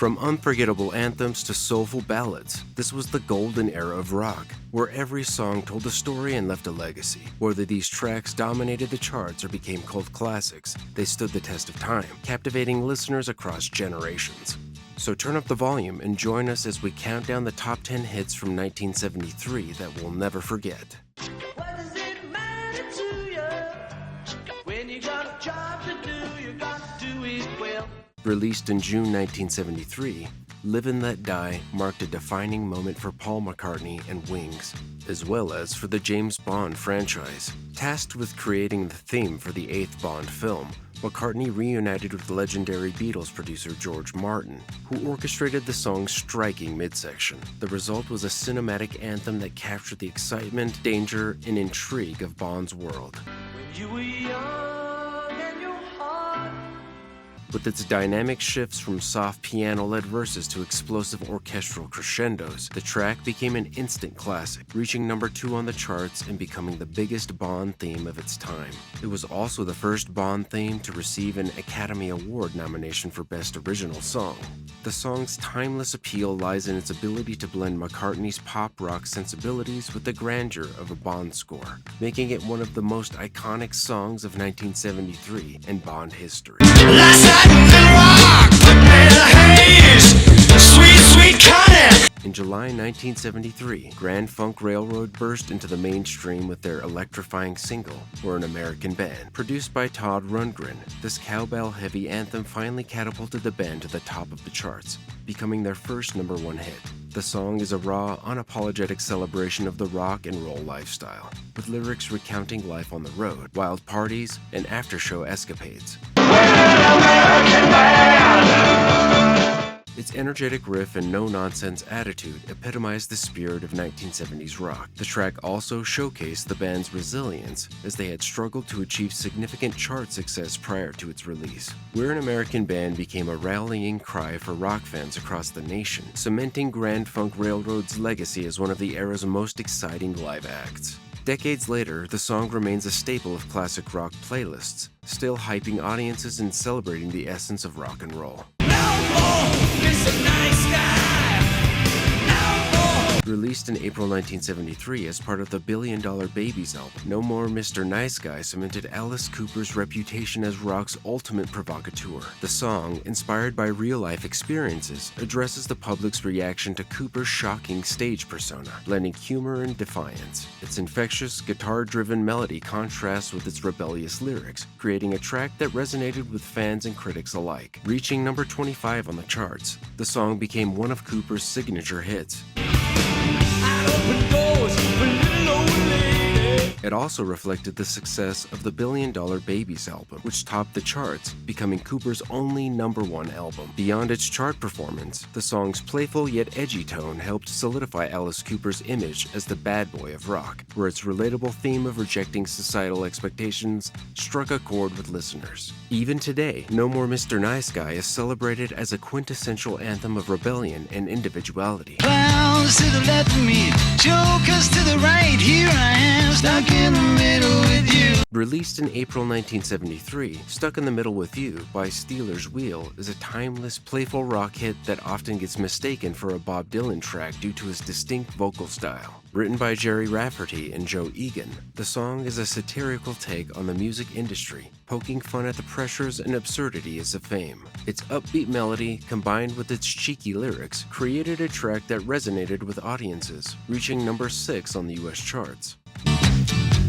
From unforgettable anthems to soulful ballads, this was the golden era of rock, where every song told a story and left a legacy. Whether these tracks dominated the charts or became cult classics, they stood the test of time, captivating listeners across generations. So turn up the volume and join us as we count down the top 10 hits from 1973 that we'll never forget. What does it matter to you? When you got a job to do, you got to do it well. Released in June 1973, Live and Let Die marked a defining moment for Paul McCartney and Wings, as well as for the James Bond franchise. Tasked with creating the theme for the 8th Bond film, McCartney reunited with legendary Beatles producer George Martin, who orchestrated the song's striking midsection. The result was a cinematic anthem that captured the excitement, danger, and intrigue of Bond's world. When you were young and your heart. With its dynamic shifts from soft piano-led verses to explosive orchestral crescendos, the track became an instant classic, reaching number 2 on the charts and becoming the biggest Bond theme of its time. It was also the first Bond theme to receive an Academy Award nomination for Best Original Song. The song's timeless appeal lies in its ability to blend McCartney's pop-rock sensibilities with the grandeur of a Bond score, making it one of the most iconic songs of 1973 and Bond history. In July 1973, Grand Funk Railroad burst into the mainstream with their electrifying single, We're an American Band. Produced by Todd Rundgren, this cowbell-heavy anthem finally catapulted the band to the top of the charts, becoming their first #1 hit. The song is a raw, unapologetic celebration of the rock and roll lifestyle, with lyrics recounting life on the road, wild parties, and after-show escapades. Its energetic riff and no-nonsense attitude epitomized the spirit of 1970s rock. The track also showcased the band's resilience, as they had struggled to achieve significant chart success prior to its release. We're an American Band became a rallying cry for rock fans across the nation, cementing Grand Funk Railroad's legacy as one of the era's most exciting live acts. Decades later, the song remains a staple of classic rock playlists, still hyping audiences and celebrating the essence of rock and roll. Released in April 1973 as part of the Billion Dollar Babies album, No More Mr. Nice Guy cemented Alice Cooper's reputation as rock's ultimate provocateur. The song, inspired by real-life experiences, addresses the public's reaction to Cooper's shocking stage persona, blending humor and defiance. Its infectious, guitar-driven melody contrasts with its rebellious lyrics, creating a track that resonated with fans and critics alike. Reaching number 25 on the charts, the song became one of Cooper's signature hits. It also reflected the success of the Billion Dollar Babies album, which topped the charts, becoming Cooper's only #1 album. Beyond its chart performance, the song's playful yet edgy tone helped solidify Alice Cooper's image as the bad boy of rock, where its relatable theme of rejecting societal expectations struck a chord with listeners. Even today, No More Mr. Nice Guy is celebrated as a quintessential anthem of rebellion and individuality. Clowns to the left of me, jokers to the right, here I am, stuck in the middle with you. Released in April 1973, Stuck in the Middle with You by Stealers Wheel is a timeless, playful rock hit that often gets mistaken for a Bob Dylan track due to his distinct vocal style. Written by Jerry Rafferty and Joe Egan, the song is a satirical take on the music industry, poking fun at the pressures and absurdities of fame. Its upbeat melody, combined with its cheeky lyrics, created a track that resonated with audiences, reaching number 6 on the US charts.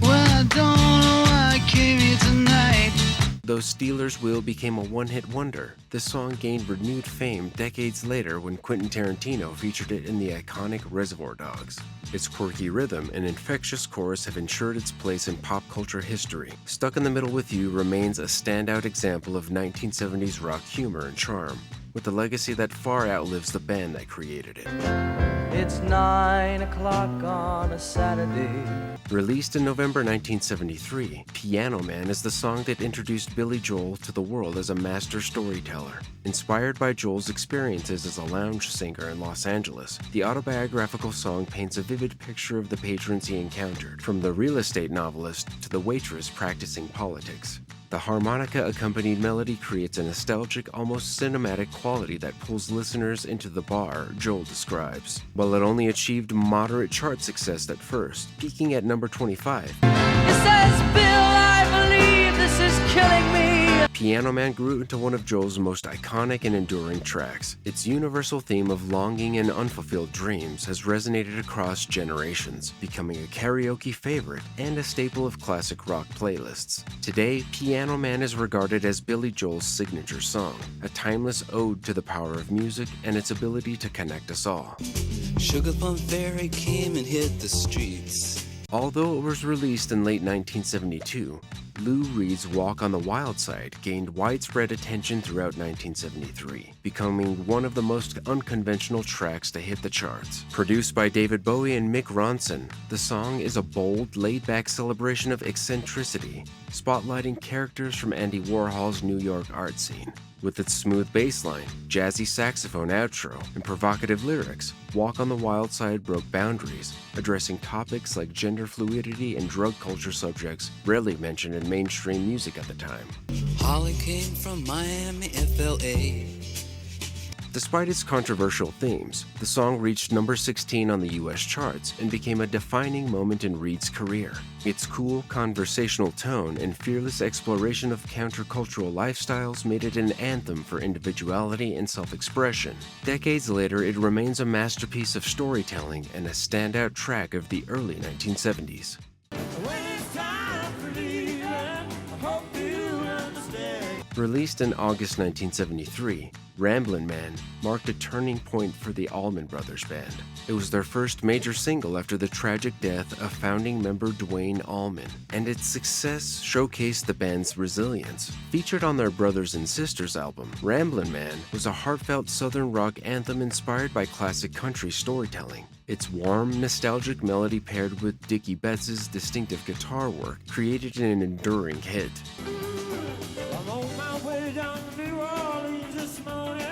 Well, I don't know why I came here tonight. Though Stealers Wheel became a one-hit wonder, this song gained renewed fame decades later when Quentin Tarantino featured it in the iconic Reservoir Dogs. Its quirky rhythm and infectious chorus have ensured its place in pop culture history. Stuck in the Middle with You remains a standout example of 1970s rock humor and charm, with a legacy that far outlives the band that created it. It's 9 o'clock on a Saturday. Released in November 1973, Piano Man is the song that introduced Billy Joel to the world as a master storyteller. Inspired by Joel's experiences as a lounge singer in Los Angeles, the autobiographical song paints a vivid picture of the patrons he encountered, from the real estate novelist to the waitress practicing politics. The harmonica-accompanied melody creates a nostalgic, almost cinematic quality that pulls listeners into the bar, Joel describes. While it only achieved moderate chart success at first, peaking at number 25, It says, Bill, I believe this is killing me. Piano Man grew into one of Joel's most iconic and enduring tracks. Its universal theme of longing and unfulfilled dreams has resonated across generations, becoming a karaoke favorite and a staple of classic rock playlists. Today, Piano Man is regarded as Billy Joel's signature song, a timeless ode to the power of music and its ability to connect us all. Sugar Plum Fairy came and hit the streets. Although it was released in late 1972, Lou Reed's Walk on the Wild Side gained widespread attention throughout 1973, becoming one of the most unconventional tracks to hit the charts. Produced by David Bowie and Mick Ronson, the song is a bold, laid-back celebration of eccentricity, spotlighting characters from Andy Warhol's New York art scene. With its smooth bass line, jazzy saxophone outro, and provocative lyrics, Walk on the Wild Side broke boundaries, addressing topics like gender fluidity and drug culture subjects rarely mentioned in mainstream music at the time. Holly came from Miami, FLA. Despite its controversial themes, the song reached number 16 on the US charts and became a defining moment in Reed's career. Its cool, conversational tone and fearless exploration of countercultural lifestyles made it an anthem for individuality and self-expression. Decades later, it remains a masterpiece of storytelling and a standout track of the early 1970s. When it's time for leaving, I hope you understand. Released in August 1973, Ramblin' Man marked a turning point for the Allman Brothers Band. It was their first major single after the tragic death of founding member Duane Allman, and its success showcased the band's resilience. Featured on their Brothers and Sisters album, Ramblin' Man was a heartfelt southern rock anthem inspired by classic country storytelling. Its warm, nostalgic melody paired with Dickie Betts' distinctive guitar work created an enduring hit. I'm on my way down to New Orleans this morning.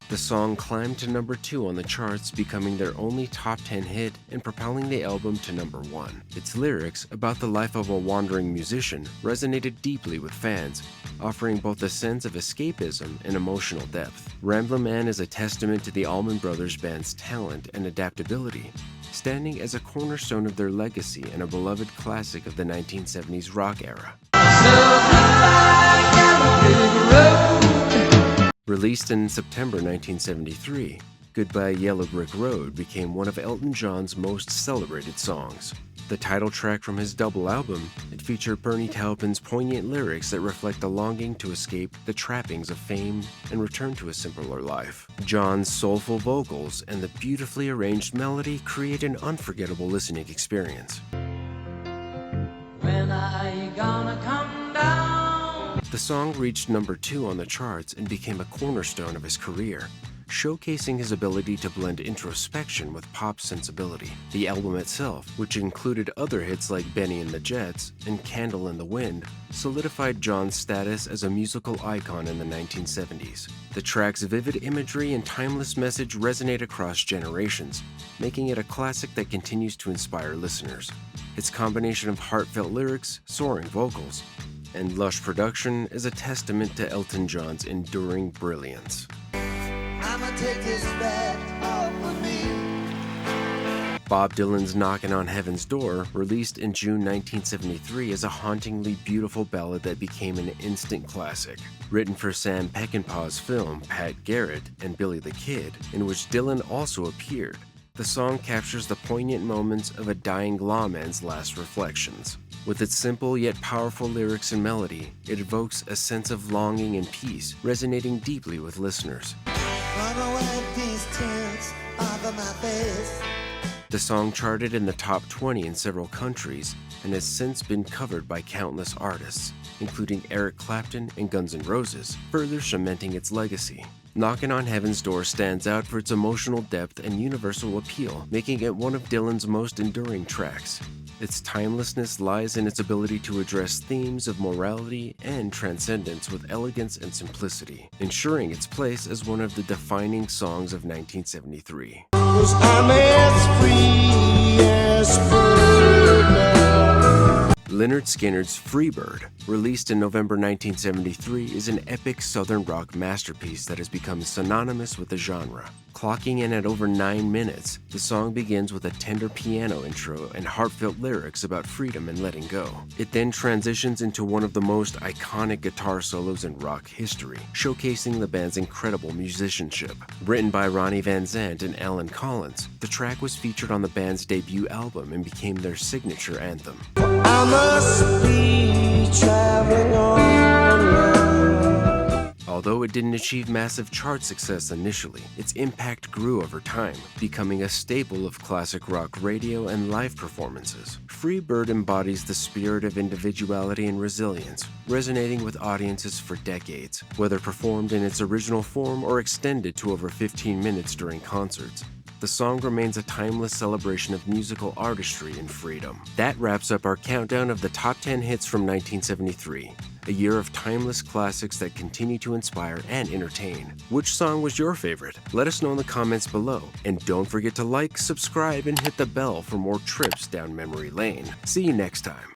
The song climbed to number 2 on the charts, becoming their only top 10 hit and propelling the album to number 1. Its lyrics, about the life of a wandering musician, resonated deeply with fans, offering both a sense of escapism and emotional depth. Ramblin' Man is a testament to the Allman Brothers Band's talent and adaptability, standing as a cornerstone of their legacy and a beloved classic of the 1970s rock era. Released in September 1973, Goodbye Yellow Brick Road became one of Elton John's most celebrated songs. The title track from his double album, it featured Bernie Taupin's poignant lyrics that reflect a longing to escape the trappings of fame and return to a simpler life. John's soulful vocals and the beautifully arranged melody create an unforgettable listening experience. When are you gonna come down? The song reached number 2 on the charts and became a cornerstone of his career, showcasing his ability to blend introspection with pop sensibility. The album itself, which included other hits like Benny and the Jets and Candle in the Wind, solidified John's status as a musical icon in the 1970s. The track's vivid imagery and timeless message resonate across generations, making it a classic that continues to inspire listeners. Its combination of heartfelt lyrics, soaring vocals, and lush production is a testament to Elton John's enduring brilliance. I'ma take this back off of me. Bob Dylan's Knockin' on Heaven's Door, released in June 1973, is a hauntingly beautiful ballad that became an instant classic. Written for Sam Peckinpah's film Pat Garrett and Billy the Kid, in which Dylan also appeared, the song captures the poignant moments of a dying lawman's last reflections. With its simple yet powerful lyrics and melody, it evokes a sense of longing and peace, resonating deeply with listeners. The song charted in the top 20 in several countries and has since been covered by countless artists, including Eric Clapton and Guns N' Roses, further cementing its legacy. Knockin' on Heaven's Door stands out for its emotional depth and universal appeal, making it one of Dylan's most enduring tracks. Its timelessness lies in its ability to address themes of morality and transcendence with elegance and simplicity, ensuring its place as one of the defining songs of 1973. Lynyrd Skynyrd's Freebird, released in November 1973, is an epic southern rock masterpiece that has become synonymous with the genre. Clocking in at over 9 minutes, the song begins with a tender piano intro and heartfelt lyrics about freedom and letting go. It then transitions into one of the most iconic guitar solos in rock history, showcasing the band's incredible musicianship. Written by Ronnie Van Zant and Alan Collins, the track was featured on the band's debut album and became their signature anthem. I must be traveling on now. Although it didn't achieve massive chart success initially, its impact grew over time, becoming a staple of classic rock radio and live performances. Freebird embodies the spirit of individuality and resilience, resonating with audiences for decades, whether performed in its original form or extended to over 15 minutes during concerts. The song remains a timeless celebration of musical artistry and freedom. That wraps up our countdown of the top 10 hits from 1973, a year of timeless classics that continue to inspire and entertain. Which song was your favorite? Let us know in the comments below. And don't forget to like, subscribe, and hit the bell for more trips down memory lane. See you next time.